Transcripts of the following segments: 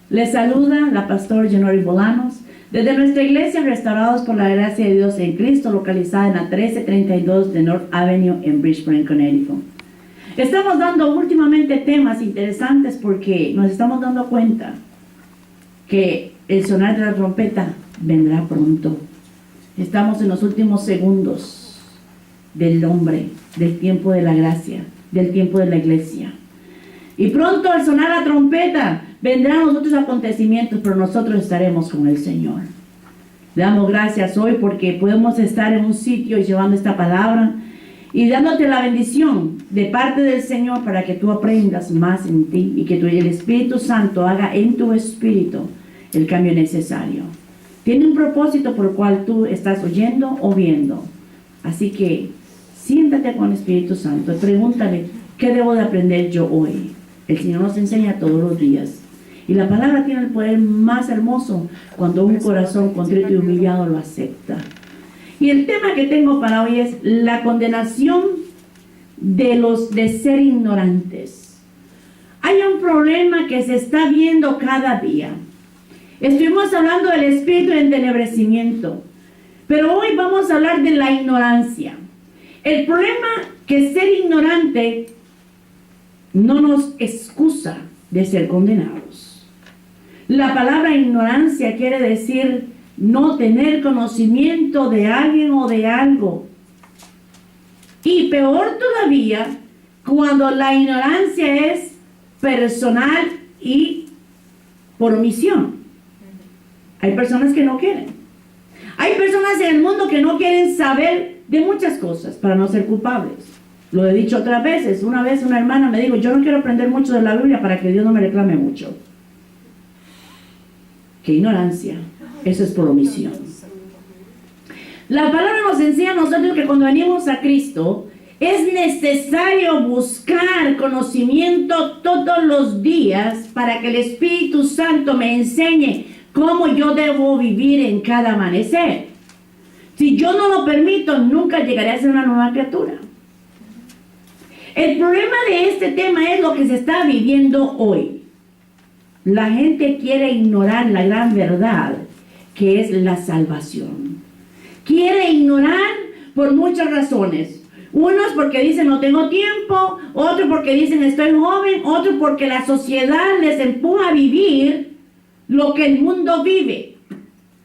Les saluda la pastora Jenori Bolanos desde nuestra iglesia Restaurados por la Gracia de Dios en Cristo, localizada en la 1332 de North Avenue en Bridgeport, Connecticut. Estamos dando últimamente temas interesantes porque nos estamos dando cuenta que el sonar de la trompeta vendrá pronto. Estamos en los últimos segundos del hombre, del tiempo de la gracia, del tiempo de la iglesia. Y pronto al sonar la trompeta vendrán los otros acontecimientos, pero nosotros estaremos con el Señor. Le damos gracias hoy porque podemos estar en un sitio y llevando esta palabra y dándote la bendición de parte del Señor para que tú aprendas más en ti y que el Espíritu Santo haga en tu espíritu el cambio necesario. Tiene un propósito por el cual tú estás oyendo o viendo. Así que siéntate con el Espíritu Santo y pregúntale, ¿qué debo de aprender yo hoy? El Señor nos enseña todos los días. Y la palabra tiene el poder más hermoso cuando un corazón contrito y humillado lo acepta. Y el tema que tengo para hoy es la condenación de ser ignorantes. Hay un problema que se está viendo cada día. Estuvimos hablando del espíritu de entenebrecimiento, pero hoy vamos a hablar de la ignorancia. El problema que ser ignorante no nos excusa de ser condenados. La palabra ignorancia quiere decir no tener conocimiento de alguien o de algo. Y peor todavía, cuando la ignorancia es personal y por omisión. Hay personas que no quieren. Hay personas en el mundo que no quieren saber de muchas cosas para no ser culpables. Lo he dicho otras veces. Una vez una hermana me dijo, yo no quiero aprender mucho de la Biblia para que Dios no me reclame mucho. ¡Qué ignorancia! Eso es por omisión. La palabra nos enseña a nosotros que cuando venimos a Cristo es necesario buscar conocimiento todos los días para que el Espíritu Santo me enseñe cómo yo debo vivir en cada amanecer. Si yo no lo permito, nunca llegaré a ser una nueva criatura. El problema de este tema es lo que se está viviendo hoy. La gente quiere ignorar la gran verdad que es la salvación. Quiere ignorar por muchas razones. Unos porque dicen no tengo tiempo, otros porque dicen estoy joven, otros porque la sociedad les empuja a vivir lo que el mundo vive.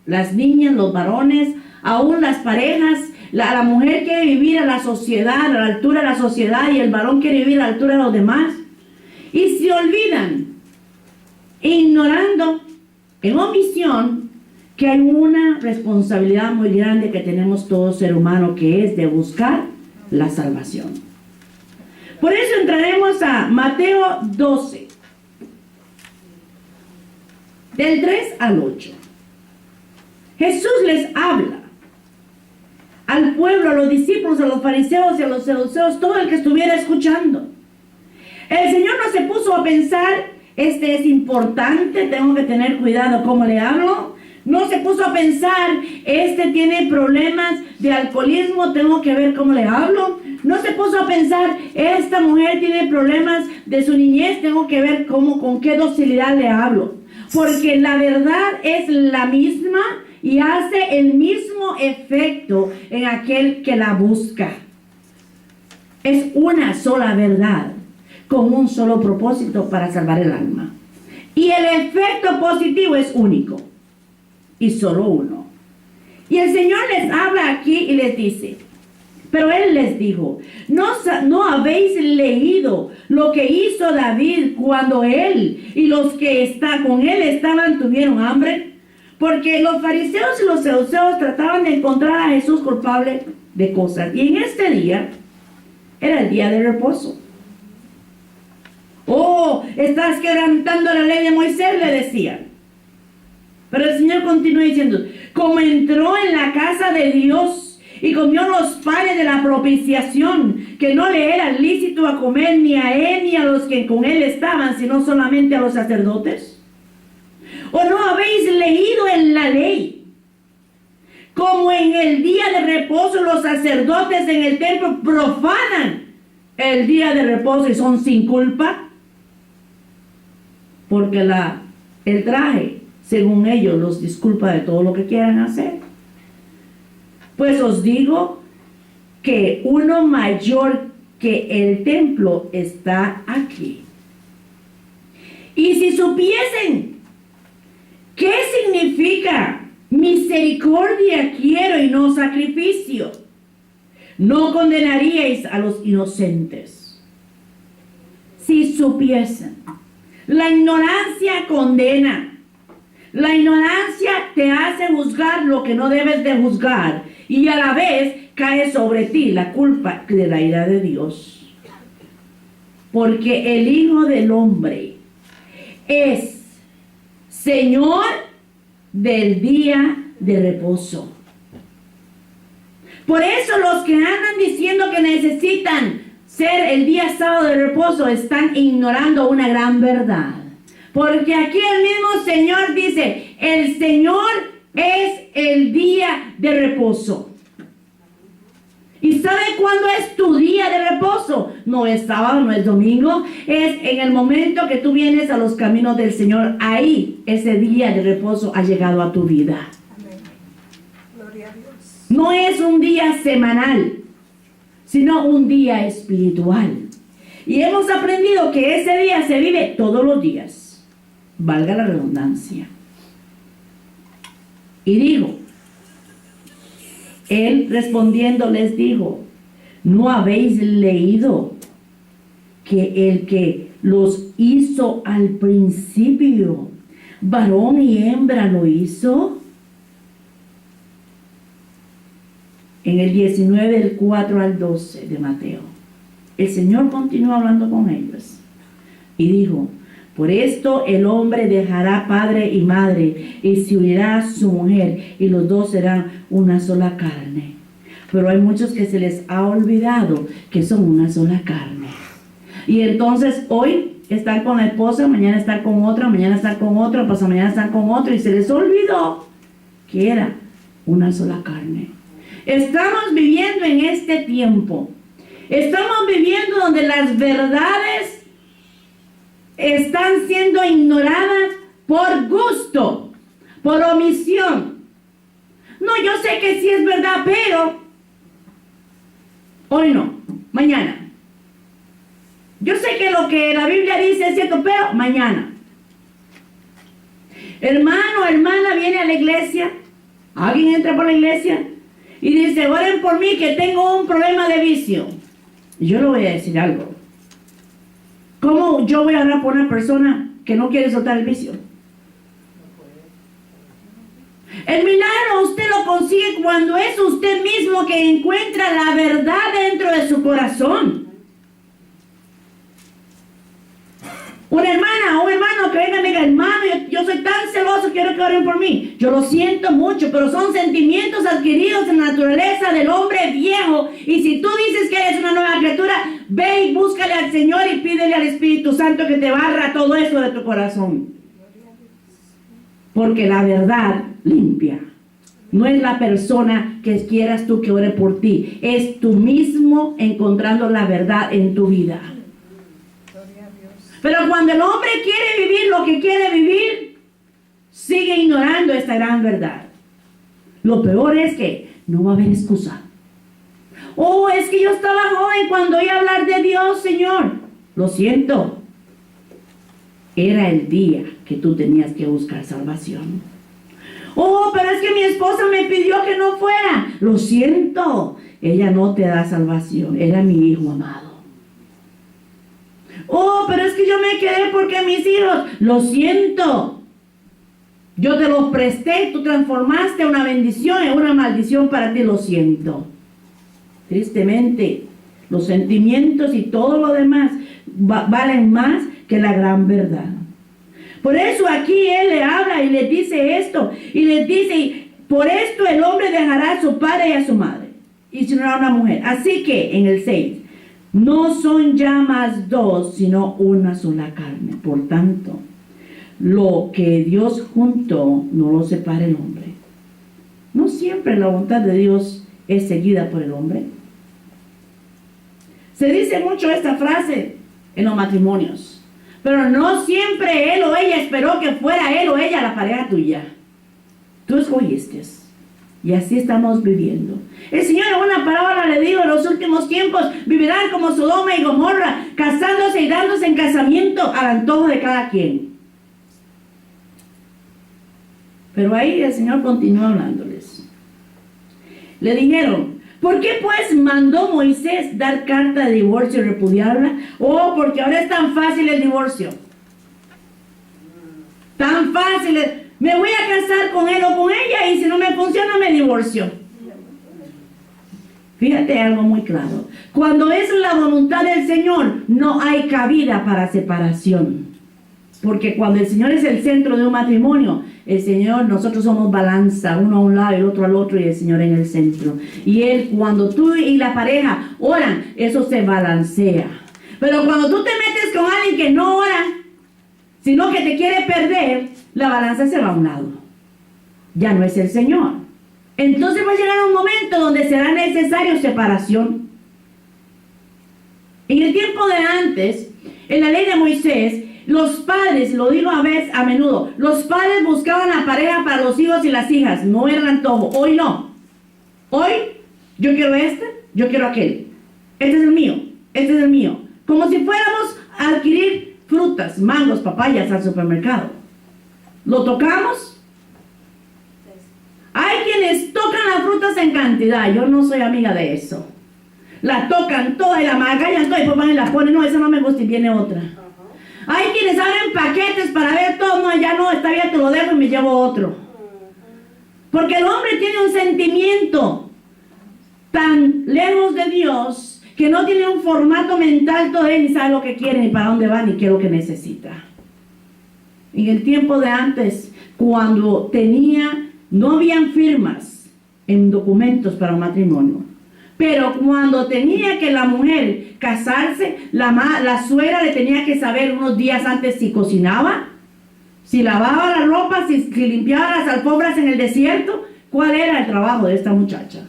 Las niñas, los varones, aún las parejas. La mujer quiere vivir a la sociedad, a la altura de la sociedad, y el varón quiere vivir a la altura de los demás. Y se olvidan, ignorando, en omisión, que hay una responsabilidad muy grande que tenemos todo ser humano, que es de buscar la salvación. Por eso entraremos a Mateo 12, del 3 al 8. Jesús les habla al pueblo, a los discípulos, a los fariseos y a los saduceos, todo el que estuviera escuchando. El Señor no se puso a pensar, este es importante, tengo que tener cuidado cómo le hablo. No se puso a pensar, este tiene problemas de alcoholismo, tengo que ver cómo le hablo. No se puso a pensar, esta mujer tiene problemas de su niñez, tengo que ver con qué docilidad le hablo. Porque la verdad es la misma y hace el mismo efecto en aquel que la busca. Es una sola verdad, con un solo propósito para salvar el alma. Y el efecto positivo es único, y solo uno. Y el Señor les habla aquí y les dice, pero Él les dijo, ¿no habéis leído lo que hizo David cuando él y los que con él tuvieron hambre? Porque los fariseos y los saduceos trataban de encontrar a Jesús culpable de cosas. Y en este día, era el día de reposo. Oh, estás quebrantando la ley de Moisés, le decían. Pero el Señor continúa diciendo, como entró en la casa de Dios y comió los panes de la propiciación, que no le era lícito a comer ni a él ni a los que con él estaban, sino solamente a los sacerdotes. ¿O no habéis leído en la ley, como en el día de reposo los sacerdotes en el templo profanan el día de reposo y son sin culpa? Porque la El traje, según ellos, los disculpa de todo lo que quieran hacer. Pues os digo que uno mayor que el templo está aquí. Y si supiesen qué significa misericordia quiero y no sacrificio, no condenaríais a los inocentes. Si supiesen. La ignorancia condena. La ignorancia te hace juzgar lo que no debes de juzgar, y a la vez cae sobre ti la culpa de la ira de Dios. Porque el Hijo del Hombre es Señor del día de reposo. Por eso los que andan diciendo que necesitan ser el día sábado de reposo están ignorando una gran verdad. Porque aquí el mismo Señor dice, el Señor es el día de reposo. ¿Y sabe cuándo es tu día de reposo? No es sábado, no es domingo. Es en el momento que tú vienes a los caminos del Señor. Ahí ese día de reposo ha llegado a tu vida. Amén. Gloria a Dios. No es un día semanal, sino un día espiritual. Y hemos aprendido que ese día se vive todos los días. Valga la redundancia. Y digo, él respondiendo les dijo, ¿no habéis leído que el que los hizo al principio, varón y hembra lo hizo? En el 19, del 4 al 12 de Mateo, el Señor continuó hablando con ellos y dijo, por esto el hombre dejará padre y madre y se unirá a su mujer y los dos serán una sola carne. Pero hay muchos que se les ha olvidado que son una sola carne. Y entonces hoy están con la esposa, mañana están con otra, mañana están con otro, pasado mañana están con otro y se les olvidó que era una sola carne. Estamos viviendo en este tiempo. Estamos viviendo donde las verdades están siendo ignoradas por gusto, por omisión. No, yo sé que sí es verdad, pero hoy no, mañana. Yo sé que lo que la Biblia dice es cierto, pero mañana. Hermano, hermana, viene a la iglesia, alguien entra por la iglesia y dice, oren por mí que tengo un problema de vicio. Y yo le voy a decir algo. ¿Cómo yo voy a orar por una persona que no quiere soltar el vicio? El milagro usted lo consigue cuando es usted mismo que encuentra la verdad dentro de su corazón. Una hermana o un hermano que venga y me diga, hermano, yo soy tan celoso, quiero que oren por mí. Yo lo siento mucho, pero son sentimientos adquiridos en la naturaleza del hombre viejo. Y si tú dices que eres una nueva criatura, ve y búscale al Señor y pídele al Espíritu Santo que te barra todo eso de tu corazón. Porque la verdad limpia. No es la persona que quieras tú que ore por ti. Es tú mismo encontrando la verdad en tu vida. Pero cuando el hombre quiere vivir lo que quiere vivir, sigue ignorando esta gran verdad. Lo peor es que no va a haber excusa. Oh, es que yo estaba joven cuando oí hablar de Dios, Señor. Lo siento. Era el día que tú tenías que buscar salvación. Oh, pero es que mi esposa me pidió que no fuera. Lo siento. Ella no te da salvación. Era mi hijo amado. Oh, pero es que yo me quedé porque mis hijos, lo siento. Yo te los presté, tú transformaste una bendición en una maldición para ti, lo siento. Tristemente, los sentimientos y todo lo demás valen más que la gran verdad. Por eso aquí él le habla y le dice esto, y les dice, por esto el hombre dejará a su padre y a su madre, y se unirá a una mujer. Así que, en el 6, no son ya más dos, sino una sola carne. Por tanto, lo que Dios juntó, no lo separe el hombre. No siempre la voluntad de Dios es seguida por el hombre. Se dice mucho esta frase en los matrimonios. Pero no siempre él o ella esperó que fuera él o ella la pareja tuya. Tú escogiste. Y así estamos viviendo. El Señor en una parábola le dijo: en los últimos tiempos vivirán como Sodoma y Gomorra, casándose y dándose en casamiento al antojo de cada quien. Pero ahí el Señor continuó hablándoles. Le dijeron: ¿por qué pues mandó Moisés dar carta de divorcio y repudiarla? Oh, porque ahora es tan fácil el divorcio. Tan fácil. Me voy a casar con él o con ella y si no me funciona me divorcio. Fíjate algo muy claro. Cuando es la voluntad del Señor, no hay cabida para separación. Porque cuando el Señor es el centro de un matrimonio, el Señor, nosotros somos balanza, uno a un lado y el otro al otro, y el Señor en el centro. Y Él, cuando tú y la pareja oran, eso se balancea. Pero cuando tú te metes con alguien que no ora, sino que te quiere perder, la balanza se va a un lado. Ya no es el Señor. Entonces va a llegar un momento donde será necesario separación. En el tiempo de antes, en la ley de Moisés, los padres, lo digo a menudo, los padres buscaban la pareja para los hijos y las hijas, no era el antojo. Hoy no. Hoy yo quiero este, yo quiero aquel. Este es el mío, este es el mío. Como si fuéramos a adquirir frutas, mangos, papayas al supermercado. Lo tocamos. Hay quienes tocan las frutas en cantidad. Yo no soy amiga de eso. La tocan toda y la magallan toda y pues van y la ponen. No, esa no me gusta y viene otra. Hay quienes abren paquetes para ver todo. No, ya no, está bien, te lo dejo y me llevo otro. Porque el hombre tiene un sentimiento tan lejos de Dios que no tiene un formato mental todavía, ni sabe lo que quiere, ni para dónde va, ni qué es lo que necesita. En el tiempo de antes, cuando no habían firmas en documentos para un matrimonio, pero cuando tenía que la mujer casarse, la suegra le tenía que saber unos días antes si cocinaba, si lavaba la ropa, si limpiaba las alfombras en el desierto, cuál era el trabajo de esta muchacha.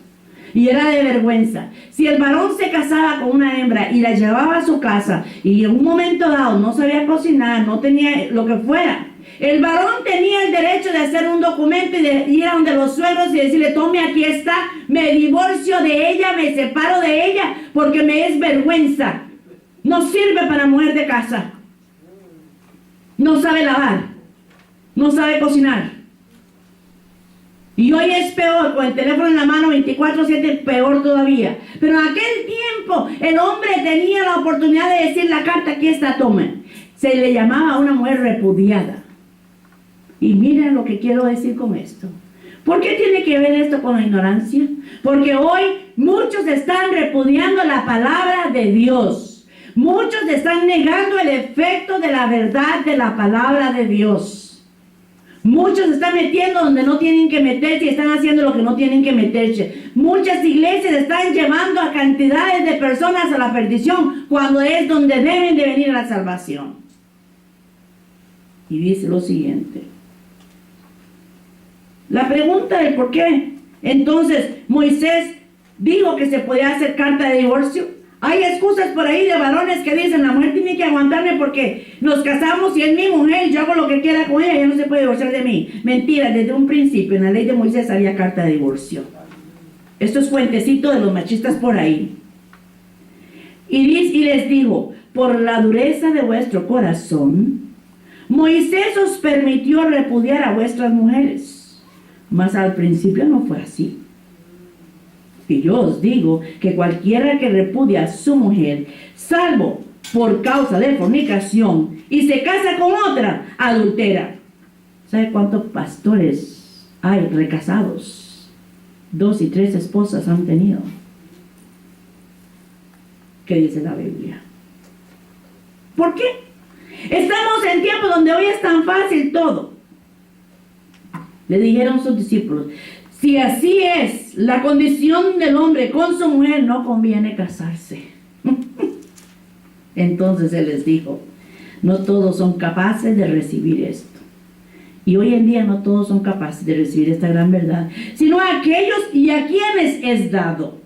Y era de vergüenza. Si el varón se casaba con una hembra y la llevaba a su casa y en un momento dado no sabía cocinar, no tenía lo que fuera, el varón tenía el derecho de hacer un documento y de ir a donde los suegros y decirle: tome, aquí está, me divorcio de ella, me separo de ella porque me es vergüenza. No sirve para mujer de casa. No sabe lavar, no sabe cocinar. Y hoy es peor, con el teléfono en la mano 24/7, peor todavía. Pero en aquel tiempo el hombre tenía la oportunidad de decir: la carta, aquí está, tomen. Se le llamaba a una mujer repudiada. Y miren lo que quiero decir con esto. ¿Por qué tiene que ver esto con la ignorancia? Porque hoy muchos están repudiando la palabra de Dios. Muchos están negando el efecto de la verdad de la palabra de Dios. Muchos se están metiendo donde no tienen que meterse y están haciendo lo que no tienen que meterse. Muchas iglesias están llevando a cantidades de personas a la perdición cuando es donde deben de venir a la salvación. Y dice lo siguiente. La pregunta del por qué entonces Moisés dijo que se podía hacer carta de divorcio. Hay excusas por ahí de varones que dicen: la mujer tiene que aguantarme porque nos casamos y es mi mujer, yo hago lo que quiera con ella, ella no se puede divorciar de mí. Mentira, desde un principio en la ley de Moisés había carta de divorcio. Esto es fuentecito de los machistas por ahí. Y les dijo: por la dureza de vuestro corazón, Moisés os permitió repudiar a vuestras mujeres. Mas al principio no fue así. Y yo os digo que cualquiera que repudia a su mujer, salvo por causa de fornicación, y se casa con otra, adultera. ¿Sabe cuántos pastores hay recasados? 2 y 3 esposas han tenido. ¿Qué dice la Biblia? ¿Por qué? Estamos en tiempos donde hoy es tan fácil todo. Le dijeron sus discípulos: si así es la condición del hombre con su mujer, no conviene casarse. Entonces él les dijo: no todos son capaces de recibir esto. Y hoy en día no todos son capaces de recibir esta gran verdad, sino a aquellos y a quienes es dado.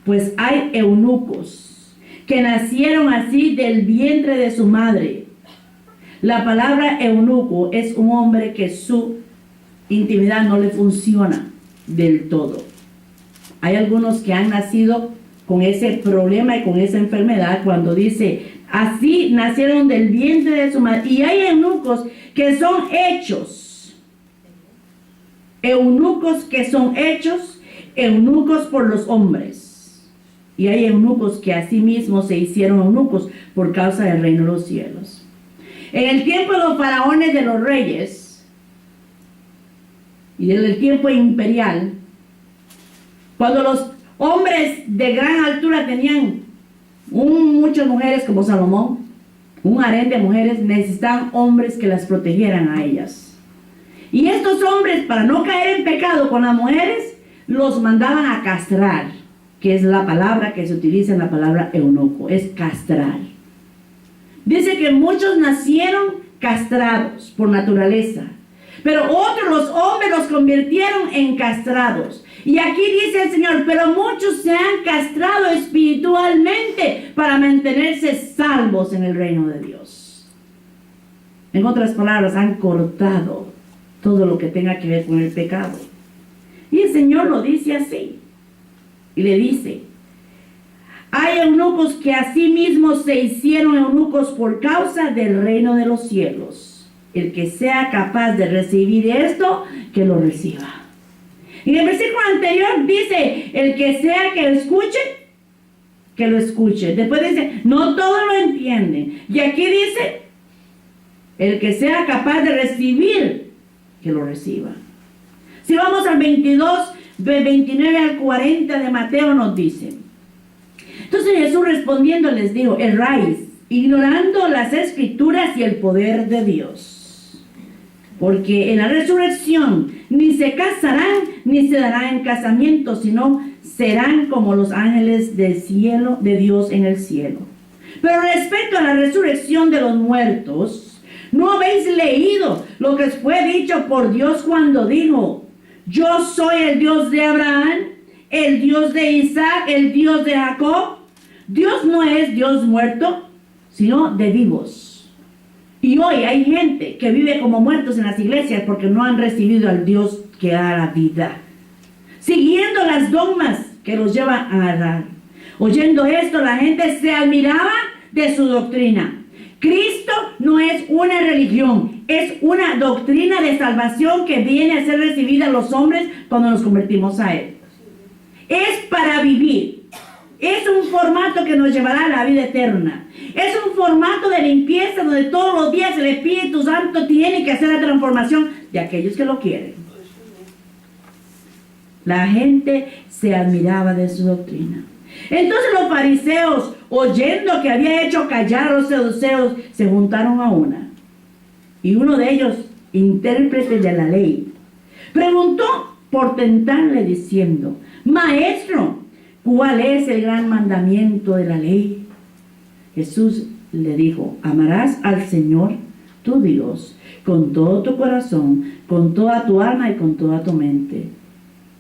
Pues hay eunucos que nacieron así del vientre de su madre. La palabra eunuco es un hombre que su intimidad no le funciona del todo. Hay algunos que han nacido con ese problema y con esa enfermedad cuando dice, así nacieron del vientre de su madre. Y hay eunucos que son hechos. Eunucos que son hechos, eunucos por los hombres. Y hay eunucos que a sí mismos se hicieron eunucos por causa del reino de los cielos. En el tiempo de los faraones de los reyes y en el tiempo imperial, cuando los hombres de gran altura tenían muchas mujeres como Salomón, un harén de mujeres, necesitaban hombres que las protegieran a ellas. Y estos hombres, para no caer en pecado con las mujeres, los mandaban a castrar, que es la palabra que se utiliza en la palabra eunuco, es castrar. Dice que muchos nacieron castrados por naturaleza, pero otros, los hombres, los convirtieron en castrados. Y aquí dice el Señor, pero muchos se han castrado espiritualmente para mantenerse salvos en el reino de Dios. En otras palabras, han cortado todo lo que tenga que ver con el pecado. Y el Señor lo dice así. Y le dice, hay eunucos que a sí mismos se hicieron eunucos por causa del reino de los cielos. El que sea capaz de recibir esto, que lo reciba. En el versículo anterior dice, el que sea que lo escuche, que lo escuche. Después dice, no todos lo entienden. Y aquí dice, el que sea capaz de recibir, que lo reciba. Si vamos al 22, del 29 al 40 de Mateo nos dice. Entonces Jesús respondiendo les dijo, erráis, ignorando las escrituras y el poder de Dios. Porque en la resurrección ni se casarán ni se darán en casamiento, sino serán como los ángeles del cielo, de Dios en el cielo. Pero respecto a la resurrección de los muertos, ¿no habéis leído lo que fue dicho por Dios cuando dijo, yo soy el Dios de Abraham, el Dios de Isaac, el Dios de Jacob? Dios no es Dios muerto, sino de vivos. Y hoy hay gente que vive como muertos en las iglesias porque no han recibido al Dios que da la vida, siguiendo las dogmas que los llevan a agarrar. Oyendo esto, la gente se admiraba de su doctrina. Cristo no es una religión, es una doctrina de salvación que viene a ser recibida a los hombres cuando nos convertimos a Él. Es para vivir. Es un formato que nos llevará a la vida eterna. Es un formato de limpieza donde todos los días el Espíritu Santo tiene que hacer la transformación de aquellos que lo quieren. La gente se admiraba de su doctrina. Entonces los fariseos, oyendo que había hecho callar a los saduceos, se juntaron a una. Y uno de ellos, intérprete de la ley, preguntó por tentarle diciendo, Maestro, ¿cuál es el gran mandamiento de la ley? Jesús le dijo, amarás al Señor, tu Dios, con todo tu corazón, con toda tu alma y con toda tu mente.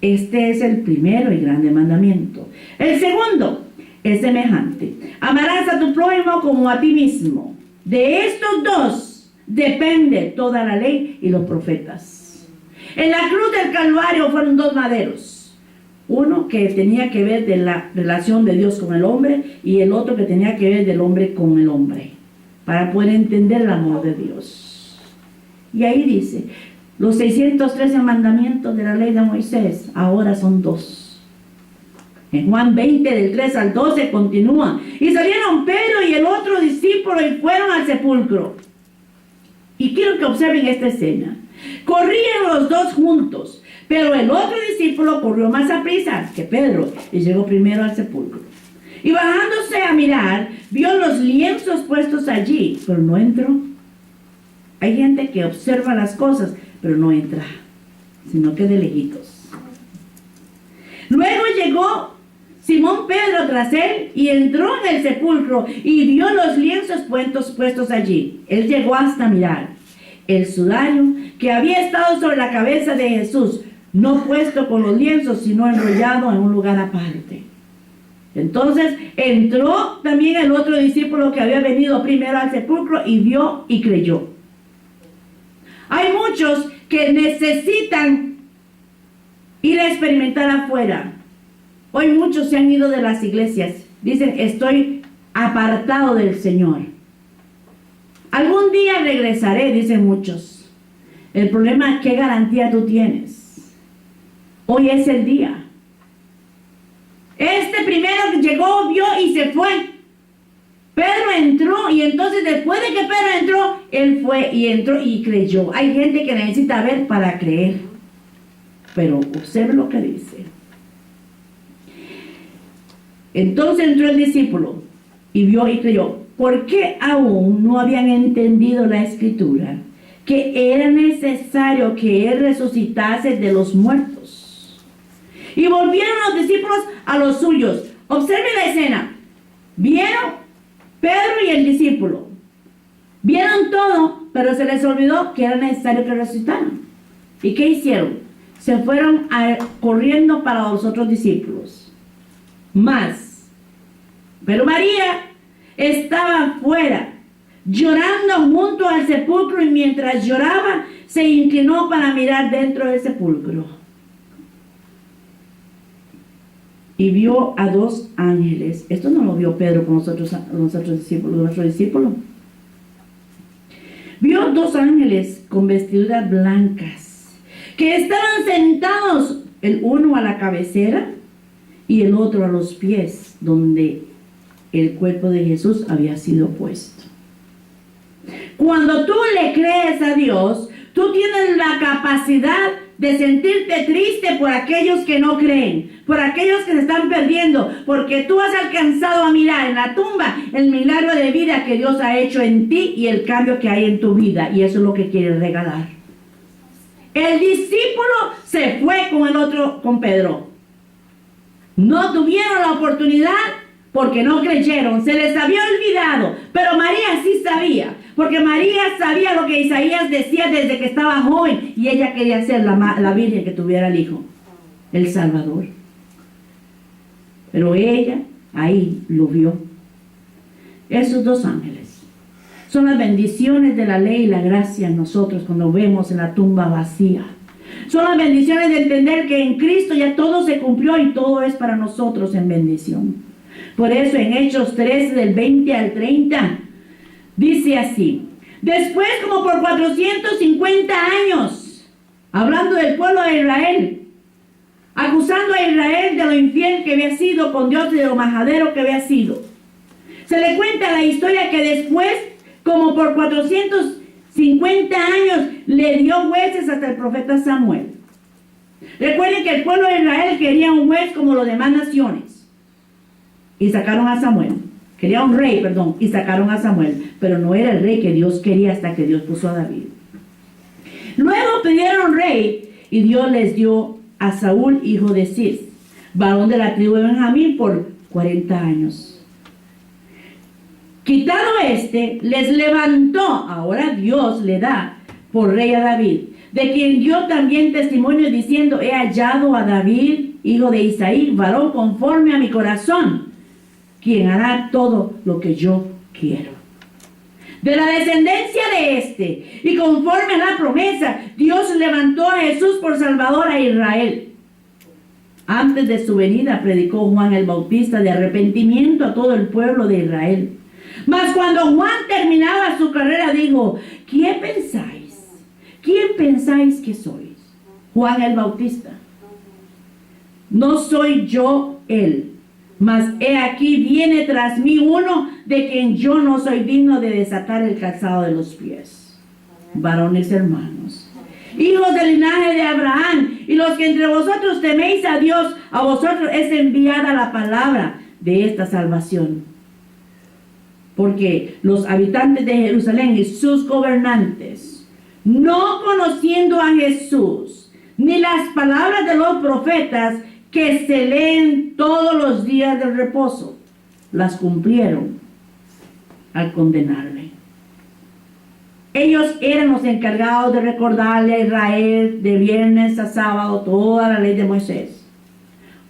Este es el primero y grande mandamiento. El segundo es semejante. Amarás a tu prójimo como a ti mismo. De estos dos depende toda la ley y los profetas. En la cruz del Calvario fueron dos maderos. Uno que tenía que ver de la relación de Dios con el hombre y el otro que tenía que ver del hombre con el hombre, para poder entender el amor de Dios. Y ahí dice, los 613 mandamientos de la ley de Moisés ahora son dos. En Juan 20 del 3 al 12 continúa, y salieron Pedro y el otro discípulo y fueron al sepulcro. Y quiero que observen esta escena. Corrían los dos juntos, pero el otro discípulo corrió más aprisa que Pedro y llegó primero al sepulcro. Y bajándose a mirar, vio los lienzos puestos allí, pero no entró. Hay gente que observa las cosas, pero no entra, sino que de lejitos. Luego llegó Simón Pedro tras él y entró en el sepulcro y vio los lienzos puestos allí. Él llegó hasta mirar. El sudario que había estado sobre la cabeza de Jesús, no puesto con los lienzos, sino enrollado en un lugar aparte. Entonces entró también el otro discípulo que había venido primero al sepulcro y vio y creyó. Hay muchos que necesitan ir a experimentar afuera. Hoy muchos se han ido de las iglesias. Dicen, estoy apartado del Señor. Algún día regresaré, dicen muchos. El problema es qué garantía tú tienes. Hoy es el día. Este primero que llegó, vio y se fue. Pedro entró y entonces después de que Pedro entró, él fue y entró y creyó. Hay gente que necesita ver para creer. Pero observe lo que dice. Entonces entró el discípulo y vio y creyó. ¿Por qué aún no habían entendido la escritura? Que era necesario que él resucitase de los muertos. Y volvieron los discípulos a los suyos. Observe la escena. Vieron Pedro y el discípulo. Vieron todo, pero se les olvidó que era necesario que resucitaran. ¿Y qué hicieron? Se fueron corriendo para los otros discípulos. Pero María estaba afuera, llorando junto al sepulcro, y mientras lloraba, se inclinó para mirar dentro del sepulcro. Y vio a dos ángeles. Esto no lo vio Pedro con nuestros discípulos, nuestro discípulo. Vio dos ángeles con vestiduras blancas, que estaban sentados, el uno a la cabecera y el otro a los pies, donde el cuerpo de Jesús había sido puesto. Cuando tú le crees a Dios, tú tienes la capacidad de sentirte triste por aquellos que no creen, por aquellos que se están perdiendo, porque tú has alcanzado a mirar en la tumba el milagro de vida que Dios ha hecho en ti y el cambio que hay en tu vida, y eso es lo que quiere regalar. El discípulo se fue con el otro, con Pedro. No tuvieron la oportunidad porque no creyeron, se les había olvidado, pero María sí sabía, porque María sabía lo que Isaías decía desde que estaba joven, y ella quería ser la Virgen que tuviera el Hijo, el Salvador. Pero ella ahí lo vio. Esos dos ángeles son las bendiciones de la ley y la gracia en nosotros cuando vemos en la tumba vacía. Son las bendiciones de entender que en Cristo ya todo se cumplió y todo es para nosotros en bendición. Por eso en Hechos 13 del 20 al 30 dice así: después, como por 450 años, hablando del pueblo de Israel, acusando a Israel de lo infiel que había sido con Dios y de lo majadero que había sido, se le cuenta la historia que después, como por 450 años, le dio jueces hasta el profeta Samuel. Recuerden que el pueblo de Israel quería un juez como las demás naciones, y sacaron a Samuel. Quería un rey, perdón, y sacaron a Samuel, pero no era el rey que Dios quería hasta que Dios puso a David. Luego pidieron rey y Dios les dio a Saúl, hijo de Cis, varón de la tribu de Benjamín, por 40 años. Quitado les levantó, ahora Dios le da por rey a David, de quien dio también testimonio diciendo: he hallado a David, hijo de Isaí, varón conforme a mi corazón, quien hará todo lo que yo quiero. De la descendencia de y conforme a la promesa, Dios levantó a Jesús por Salvador a Israel. Antes de su venida predicó Juan el Bautista de arrepentimiento a todo el pueblo de Israel. Mas cuando Juan terminaba su carrera dijo: ¿quién pensáis? ¿Quién pensáis que sois? Juan el Bautista. No soy yo él, mas he aquí viene tras mí uno de quien yo no soy digno de desatar el calzado de los pies. Varones hermanos, hijos del linaje de Abraham, y los que entre vosotros teméis a Dios, a vosotros es enviada la palabra de esta salvación. Porque los habitantes de Jerusalén y sus gobernantes, no conociendo a Jesús, ni las palabras de los profetas que se leen todos los días del reposo, las cumplieron al condenarle. Ellos eran los encargados de recordarle a Israel de viernes a sábado toda la ley de Moisés.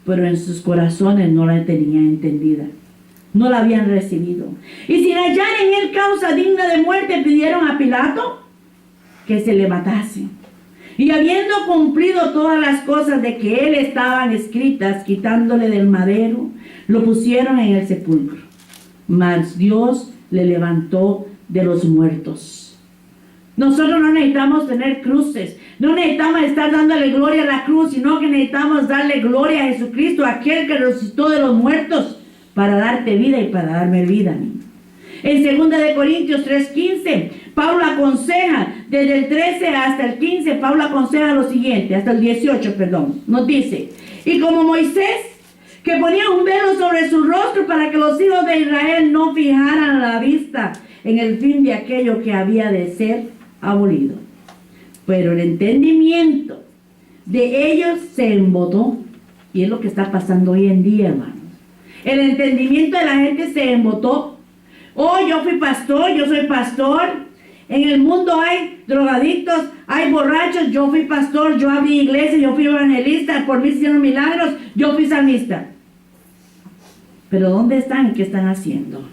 pero en sus corazones no la tenían entendida. No la habían recibido. Y sin hallar en él causa digna de muerte, pidieron a Pilato que se le matase. Y habiendo cumplido todas las cosas de que él estaban escritas, quitándole del madero, lo pusieron en el sepulcro. Mas Dios le levantó de los muertos. Nosotros no necesitamos tener cruces, no necesitamos estar dándole gloria a la cruz, sino que necesitamos darle gloria a Jesucristo, aquel que resucitó de los muertos, para darte vida y para darme vida a mí. En 2 de Corintios 3:15, Pablo aconseja, desde el 13 hasta el 15, Pablo aconseja lo siguiente, hasta el 18, perdón, nos dice: y como Moisés, que ponía un velo sobre su rostro para que los hijos de Israel no fijaran la vista en el fin de aquello que había de ser abolido. Pero el entendimiento de ellos se embotó, y es lo que está pasando hoy en día, hermanos. El entendimiento de la gente se embotó. Oh, yo fui pastor, yo soy pastor. En el mundo hay drogadictos, hay borrachos. Yo fui pastor, yo abrí iglesia, yo fui evangelista, por mí se hicieron milagros, yo fui salmista. Pero ¿dónde están? ¿Qué están haciendo?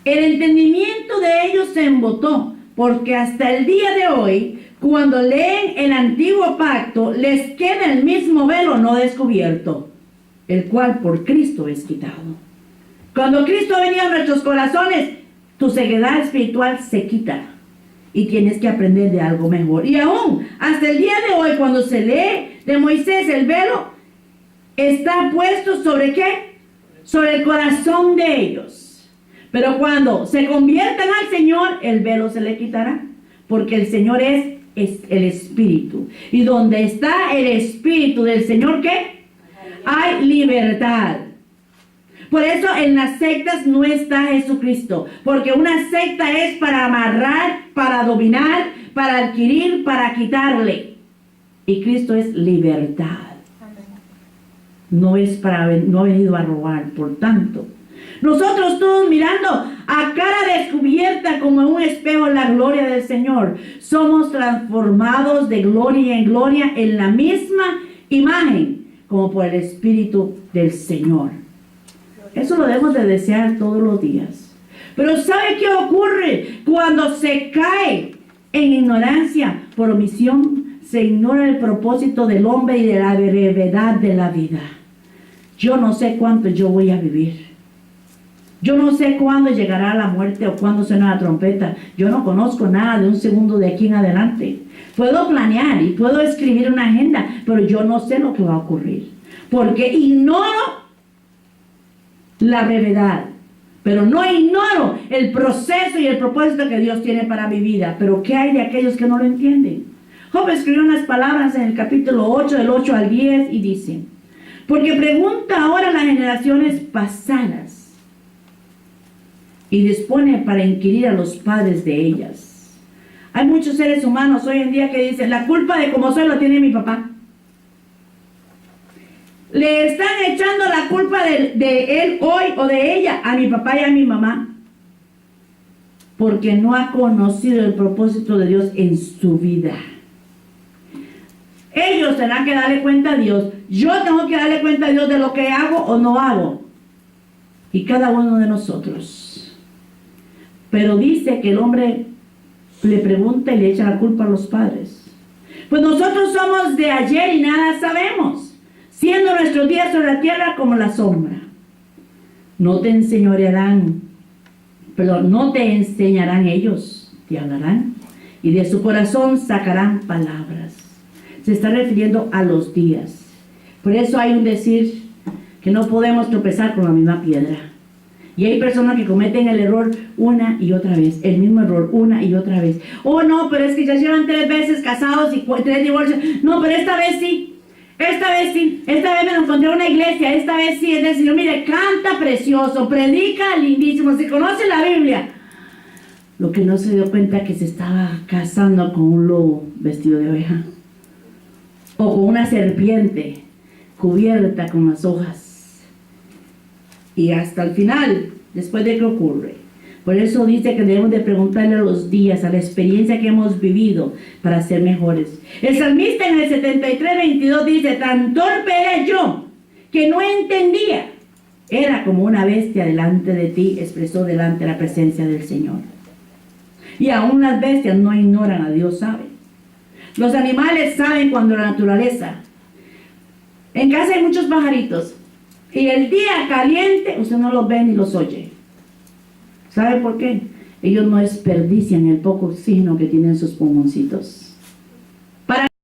El entendimiento de ellos se embotó, porque hasta el día de hoy, cuando leen el antiguo pacto, les queda el mismo velo no descubierto, el cual por Cristo es quitado. Cuando Cristo venía a nuestros corazones, tu ceguedad espiritual se quita y tienes que aprender de algo mejor. Y aún hasta el día de hoy, cuando se lee de Moisés, el velo está puesto ¿sobre qué? Sobre el corazón de ellos. Pero cuando se conviertan al Señor, el velo se le quitará, porque el Señor es el Espíritu. Y donde está el Espíritu del Señor, ¿qué? Hay libertad. Por eso en las sectas no está Jesucristo, porque una secta es para amarrar, para dominar, para adquirir, para quitarle. Y Cristo es libertad. No ha venido a robar. Por tanto, nosotros todos mirando a cara descubierta como en un espejo la gloria del Señor, somos transformados de gloria en gloria en la misma imagen, como por el Espíritu del Señor. Eso lo debemos de desear todos los días. Pero ¿sabe qué ocurre cuando se cae en ignorancia por omisión? Se ignora el propósito del hombre y de la brevedad de la vida. Yo no sé cuánto yo voy a vivir. Yo no sé cuándo llegará la muerte o cuándo suena la trompeta. Yo no conozco nada de un segundo de aquí en adelante. Puedo planear y puedo escribir una agenda, pero yo no sé lo que va a ocurrir, porque ignoro la brevedad, pero no ignoro el proceso y el propósito que Dios tiene para mi vida. Pero ¿qué hay de aquellos que no lo entienden? Job escribió unas palabras en el capítulo 8, del 8 al 10, y dice: porque pregunta ahora a las generaciones pasadas, y dispone para inquirir a los padres de ellas. Hay muchos seres humanos hoy en día que dicen: la culpa de cómo soy lo tiene mi papá. Le están echando la culpa de él hoy o de ella a mi papá y a mi mamá, porque no ha conocido el propósito de Dios en su vida. Ellos tendrán que darle cuenta a Dios. Yo tengo que darle cuenta a Dios de lo que hago o no hago, y cada uno de nosotros. Pero dice que el hombre le pregunta y le echa la culpa a los padres. Pues nosotros somos de ayer y nada sabemos, siendo nuestros días sobre la tierra como la sombra. No te enseñarán ellos, te hablarán, y de su corazón sacarán palabras. Se está refiriendo a los días. Por eso hay un decir que no podemos tropezar con la misma piedra. Y hay personas que cometen el error una y otra vez, el mismo error una y otra vez. Oh, no, pero es que ya llevan 3 veces casados y 3 divorcios. No, pero esta vez sí. Esta vez sí. Esta vez me lo encontré en una iglesia. Esta vez sí. Es del Señor. Mire, canta precioso, predica lindísimo, se conoce la Biblia. Lo que no se dio cuenta que se estaba casando con un lobo vestido de oveja, o con una serpiente cubierta con las hojas. Y hasta el final, después de que ocurre, Por eso dice que debemos de preguntarle a los días, a la experiencia que hemos vivido para ser mejores. El salmista en el 73:22 dice: tan torpe era yo que no entendía. Era como una bestia delante de ti, expresó delante de la presencia del Señor. Y aún las bestias no ignoran a Dios, saben. Los animales saben cuando la naturaleza. En casa hay muchos pajaritos. Y el día caliente usted no los ve ni los oye. ¿Sabe por qué? Ellos no desperdician el poco oxígeno que tienen sus pulmoncitos.